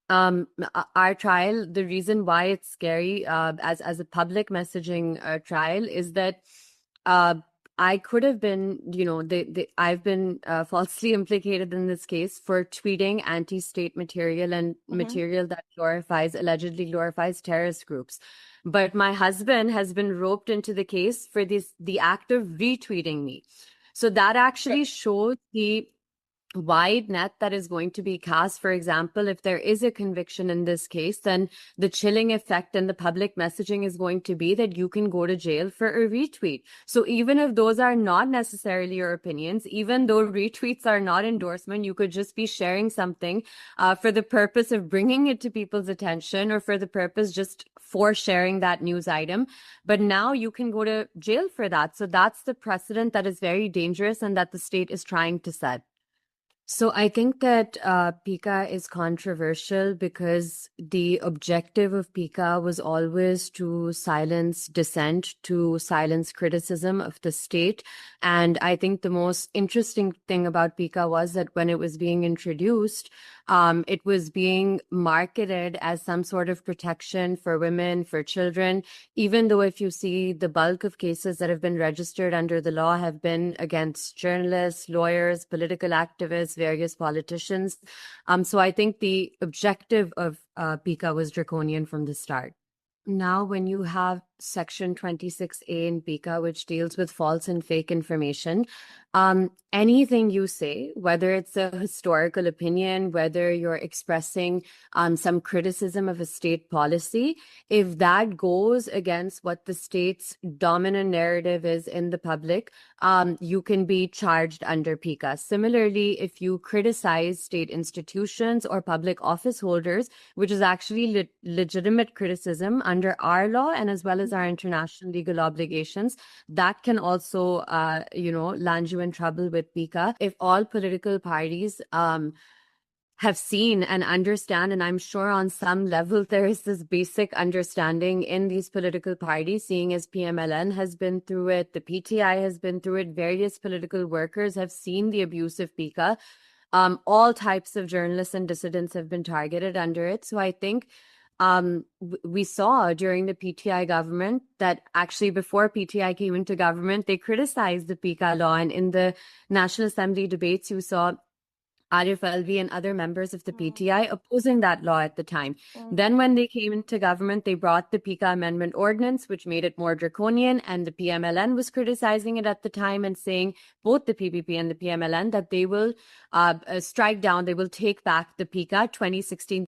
Our trial, the reason why it's scary, as a public messaging trial, is that uh, I could have been, I've been falsely implicated in this case for tweeting anti-state material and Mm-hmm. material that allegedly glorifies terrorist groups. But my husband has been roped into the case for the act of retweeting me. So that actually shows the wide net that is going to be cast. For example, if there is a conviction in this case, then the chilling effect and the public messaging is going to be that you can go to jail for a retweet. So even if those are not necessarily your opinions, even though retweets are not endorsement, you could just be sharing something for the purpose of bringing it to people's attention, or for the purpose just for sharing that news item. But now you can go to jail for that. So that's the precedent that is very dangerous and that the state is trying to set. So I think that Pika is controversial because the objective of Pika was always to silence dissent, to silence criticism of the state. And I think the most interesting thing about Pika was that when it was being introduced, it was being marketed as some sort of protection for women, for children, even though if you see the bulk of cases that have been registered under the law have been against journalists, lawyers, political activists, various politicians. So I think the objective of Pika was draconian from the start. Now, when you have Section 26A in Pika, which deals with false and fake information, anything you say, whether it's a historical opinion, whether you're expressing some criticism of a state policy, if that goes against what the state's dominant narrative is in the public, you can be charged under Pika. Similarly, if you criticize state institutions or public office holders, which is actually legitimate criticism under our law and as well as our international legal obligations, that can also, land you in trouble with Pika. If all political parties have seen and understand, and I'm sure on some level there is this basic understanding in these political parties, seeing as PMLN has been through it, the PTI has been through it, various political workers have seen the abuse of Pika. All types of journalists and dissidents have been targeted under it. So I think we saw during the PTI government that actually before PTI came into government, they criticized the Pika law. And in the National Assembly debates, you saw Arif Alvi and other members of the PTI opposing that law at the time. Mm-hmm. Then when they came into government, they brought the Pika Amendment Ordinance, which made it more draconian, and the PMLN was criticizing it at the time and saying, both the PPP and the PMLN, that they will strike down, they will take back the Pika 2016